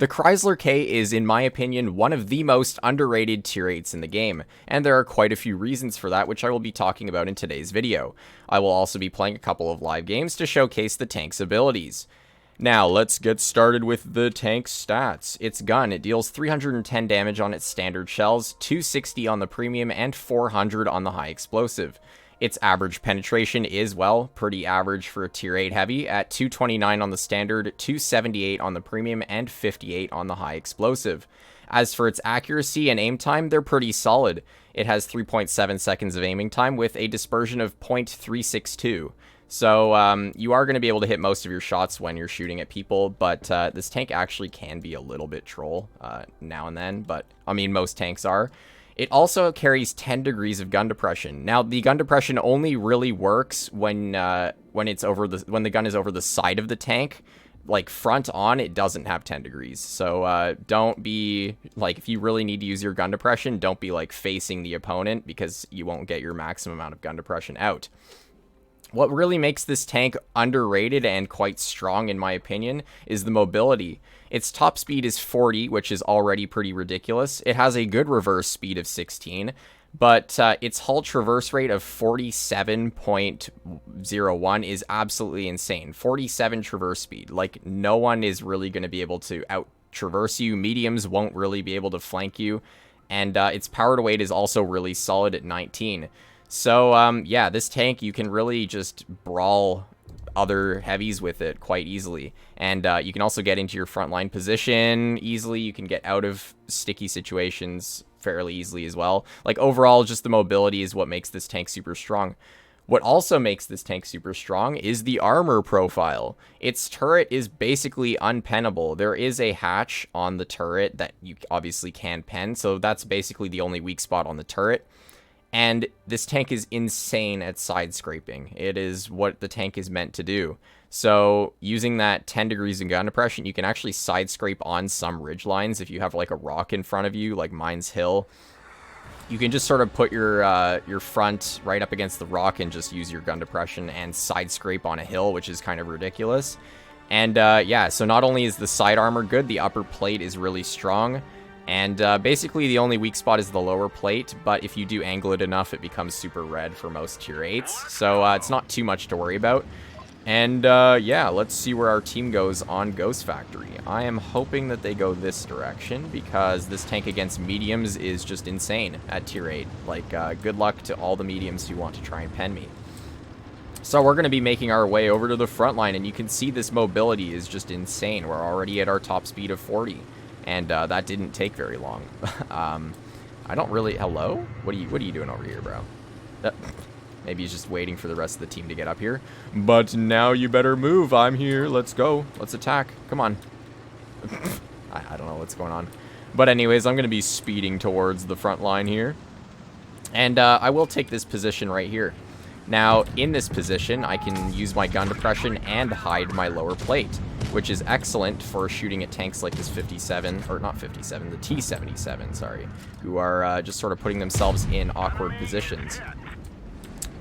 The Chrysler K is, in my opinion, one of the most underrated tier 8s in the game, and there are quite a few reasons for that, which I will be talking about in today's video. I will also be playing a couple of live games to showcase the tank's abilities. Now, let's get started with the tank's stats. Its gun, it deals 310 damage on its standard shells, 260 on the premium, and 400 on the high explosive. Its average penetration is, well, pretty average for a tier 8 heavy at 229 on the standard, 278 on the premium, and 58 on the high explosive. As for its accuracy and aim time, they're pretty solid. It has 3.7 seconds of aiming time with a dispersion of 0.362. So you are going to be able to hit most of your shots when you're shooting at people, but this tank actually can be a little bit troll now and then, but I mean most tanks are. It also carries 10 degrees of gun depression. Now, the gun depression only really works when the gun is over the side of the tank. Like front on, it doesn't have 10 degrees. So don't be like, if you really need to use your gun depression, don't be like facing the opponent because you won't get your maximum amount of gun depression out. What really makes this tank underrated and quite strong, in my opinion, is the mobility. Its top speed is 40, which is already pretty ridiculous. It has a good reverse speed of 16, but its hull traverse rate of 47.01 is absolutely insane. 47 traverse speed. Like, no one is really going to be able to out-traverse you. Mediums won't really be able to flank you. And its power to weight is also really solid at 19. So, yeah, this tank, you can really just brawl other heavies with it quite easily. And you can also get into your frontline position easily. You can get out of sticky situations fairly easily as well. Like, overall, just the mobility is what makes this tank super strong. What also makes this tank super strong is the armor profile. Its turret is basically unpennable. There is a hatch on the turret that you obviously can pen, so that's basically the only weak spot on the turret. And this tank is insane at side scraping. It is what the tank is meant to do. So using that 10 degrees of gun depression, you can actually side scrape on some ridge lines. If you have like a rock in front of you, like Mines Hill, you can just sort of put your front right up against the rock and just use your gun depression and side scrape on a hill, which is kind of ridiculous. And yeah, so not only is the side armor good, the upper plate is really strong. And basically the only weak spot is the lower plate, but if you do angle it enough, it becomes super red for most tier 8s. So it's not too much to worry about. And yeah, let's see where our team goes on Ghost Factory. I am hoping that they go this direction because this tank against mediums is just insane at tier 8. Like, good luck to all the mediums who want to try and pen me. So we're going to be making our way over to the front line, and you can see this mobility is just insane. We're already at our top speed of 40. And that didn't take very long. I don't really... Hello? What are you doing over here, bro? Maybe he's just waiting for the rest of the team to get up here. But now you better move. I'm here. Let's go. Let's attack. Come on. I don't know what's going on. But anyways, I'm going to be speeding towards the front line here. And I will take this position right here. Now, in this position, I can use my gun depression and hide my lower plate, which is excellent for shooting at tanks like this 57, or not 57, the T-77, sorry, who are just sort of putting themselves in awkward positions.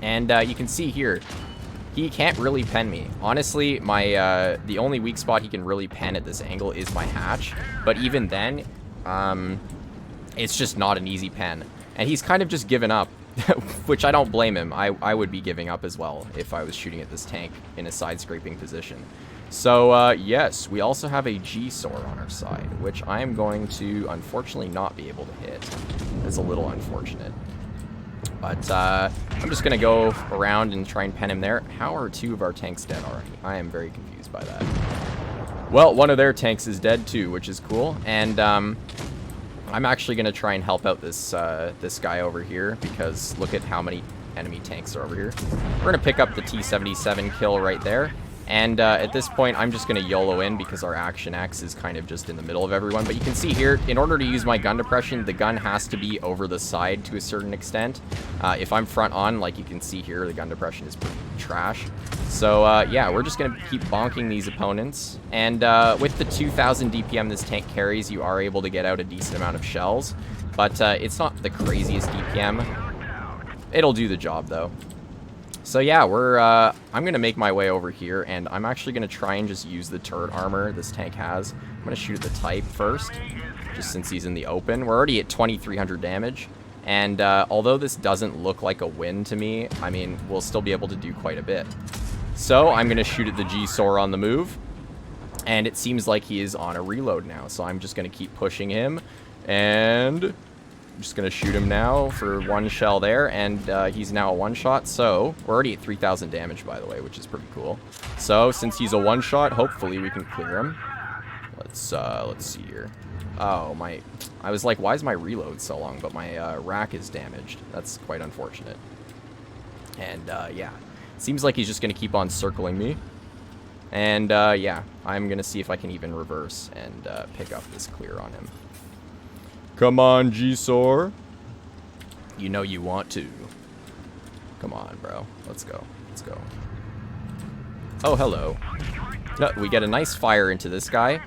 And you can see here, he can't really pen me. Honestly, the only weak spot he can really pen at this angle is my hatch, but even then, it's just not an easy pen. And he's kind of just given up. Which I don't blame him. I would be giving up as well if I was shooting at this tank in a side-scraping position. So, yes, we also have a G-SOAR on our side, which I am going to, unfortunately, not be able to hit. It's a little unfortunate. But, I'm just going to go around and try and pen him there. How are two of our tanks dead already? I am very confused by that. Well, one of their tanks is dead, too, which is cool. And, I'm actually going to try and help out this this guy over here, because look at how many enemy tanks are over here. We're going to pick up the T-77 kill right there. And at this point, I'm just going to YOLO in because our Action X is kind of just in the middle of everyone. But you can see here, in order to use my gun depression, the gun has to be over the side to a certain extent. If I'm front on, like you can see here, the gun depression is pretty trash. So, yeah, we're just going to keep bonking these opponents. And with the 2,000 DPM this tank carries, you are able to get out a decent amount of shells. But it's not the craziest DPM. It'll do the job, though. So yeah, I'm going to make my way over here, and I'm actually going to try and just use the turret armor this tank has. I'm going to shoot at the Type first, just since he's in the open. We're already at 2,300 damage, and although this doesn't look like a win to me, I mean, we'll still be able to do quite a bit. So I'm going to shoot at the G-Sor on the move, and it seems like he is on a reload now, so I'm just going to keep pushing him, and I'm just going to shoot him now for one shell there, and he's now a one-shot, so we're already at 3,000 damage, by the way, which is pretty cool. So since he's a one-shot, hopefully we can clear him. Let's see here. Oh, I was like, why is my reload so long? But my rack is damaged. That's quite unfortunate. And yeah, seems like he's just going to keep on circling me. And yeah, I'm going to see if I can even reverse and pick up this clear on him. Come on, G-Sor. You know you want to. Come on, bro. Let's go. Let's go. Oh, hello. No, we get a nice fire into this guy.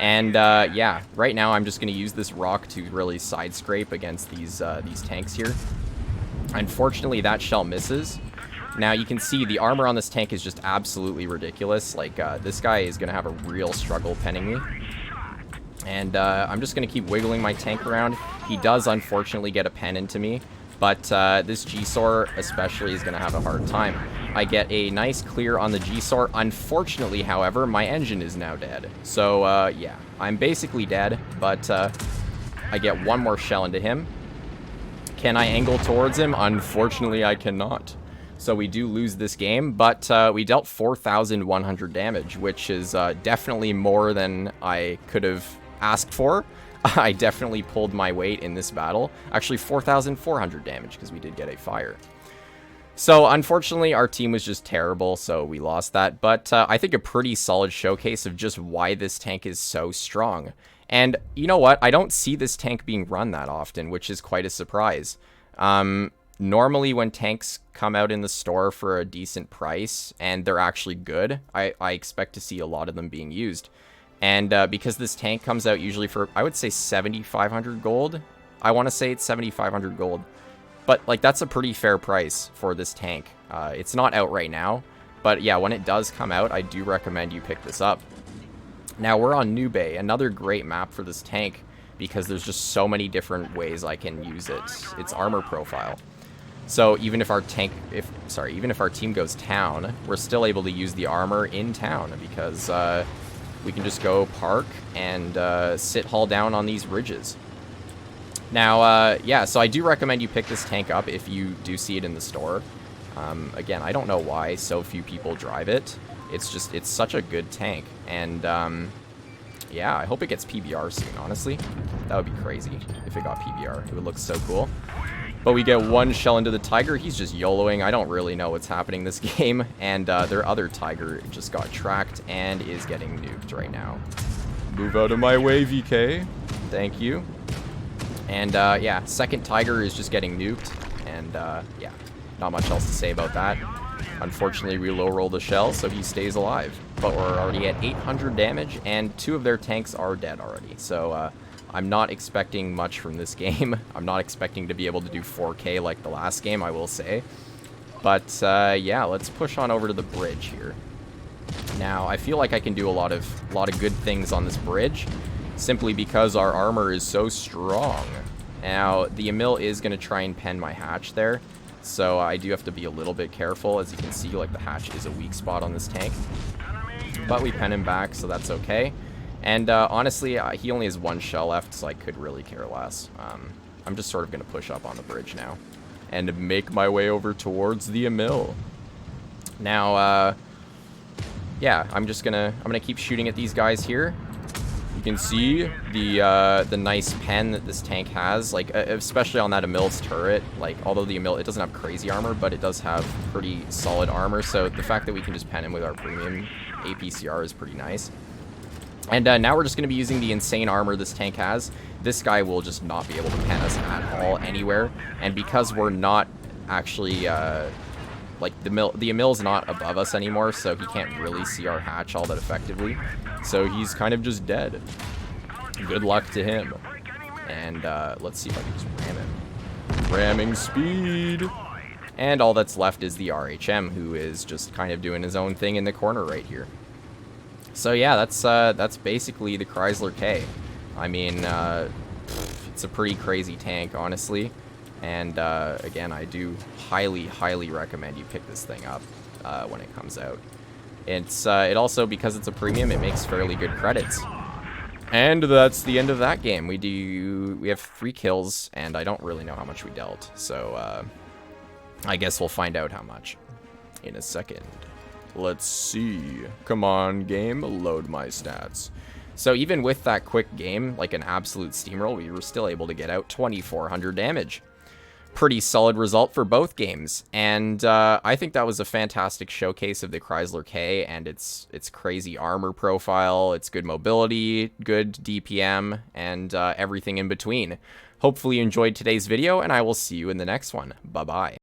And yeah, right now I'm just going to use this rock to really side scrape against these tanks here. Unfortunately, that shell misses. Now you can see the armor on this tank is just absolutely ridiculous. Like, this guy is going to have a real struggle penning me. And I'm just going to keep wiggling my tank around. He does unfortunately get a pen into me, but this G-Sor especially is going to have a hard time. I get a nice clear on the G-Sor. Unfortunately, however, my engine is now dead. So yeah, I'm basically dead, but I get one more shell into him. Can I angle towards him? Unfortunately, I cannot. So we do lose this game, but we dealt 4,100 damage, which is definitely more than I could have asked for. I definitely pulled my weight in this battle. Actually, 4,400 damage, because we did get a fire. So, unfortunately, our team was just terrible, so we lost that. But I think a pretty solid showcase of just why this tank is so strong. And you know what? I don't see this tank being run that often, which is quite a surprise. Normally, when tanks come out in the store for a decent price, and they're actually good, I expect to see a lot of them being used. And because this tank comes out usually for, I would say, 7,500 gold. I want to say it's 7,500 gold. But, like, that's a pretty fair price for this tank. It's not out right now. But, yeah, when it does come out, I do recommend you pick this up. Now, we're on New Bay, another great map for this tank, because there's just so many different ways I can use its armor profile. So even if our even if our team goes town, we're still able to use the armor in town, because we can just go park and sit hull down on these ridges. Now, yeah, so I do recommend you pick this tank up if you do see it in the store. Again, I don't know why so few people drive it. It's such a good tank. And, yeah, I hope it gets PBR soon, honestly. That would be crazy if it got PBR. It would look so cool. But we get one shell into the Tiger. He's just YOLOing. I don't really know what's happening this game. And their other Tiger just got tracked and is getting nuked right now. Move out of my way, VK. Thank you. And, yeah, second Tiger is just getting nuked. And, yeah, not much else to say about that. Unfortunately, we low roll the shell, so he stays alive. But we're already at 800 damage, and 2 of their tanks are dead already. So, I'm not expecting much from this game. I'm not expecting to be able to do 4K like the last game, I will say. But, yeah, let's push on over to the bridge here. Now, I feel like I can do a lot of good things on this bridge, simply because our armor is so strong. Now, the Emil is going to try and pen my hatch there, so I do have to be a little bit careful. As you can see, like, the hatch is a weak spot on this tank. But we pen him back, so that's okay. And honestly, he only has 1 shell left, so I could really care less. I'm just sort of going to push up on the bridge now and make my way over towards the Emil. Now, yeah, I'm gonna keep shooting at these guys here. You can see the nice pen that this tank has, like, especially on that Emil's turret. Like, although the Emil, it doesn't have crazy armor, but it does have pretty solid armor. So the fact that we can just pen him with our premium APCR is pretty nice. And now we're just going to be using the insane armor this tank has. This guy will just not be able to pen us at all anywhere. And because we're not actually, like, the Emil's not above us anymore, so he can't really see our hatch all that effectively. So he's kind of just dead. Good luck to him. And let's see if I can just ram him. Ramming speed. And all that's left is the RHM, who is just kind of doing his own thing in the corner right here. So yeah, that's basically the Chrysler K. I mean, it's a pretty crazy tank, honestly. And again, I do highly recommend you pick this thing up when it comes out. It also, because it's a premium, it makes fairly good credits. And that's the end of that game. We have 3 kills, and I don't really know how much we dealt. So I guess we'll find out how much in a second. Let's see. Come on, game, load my stats. So even with that quick game, like an absolute steamroll, we were still able to get out 2,400 damage. Pretty solid result for both games, and I think that was a fantastic showcase of the Chrysler K and its crazy armor profile, its good mobility, good DPM, and everything in between. Hopefully you enjoyed today's video, and I will see you in the next one. Bye-bye.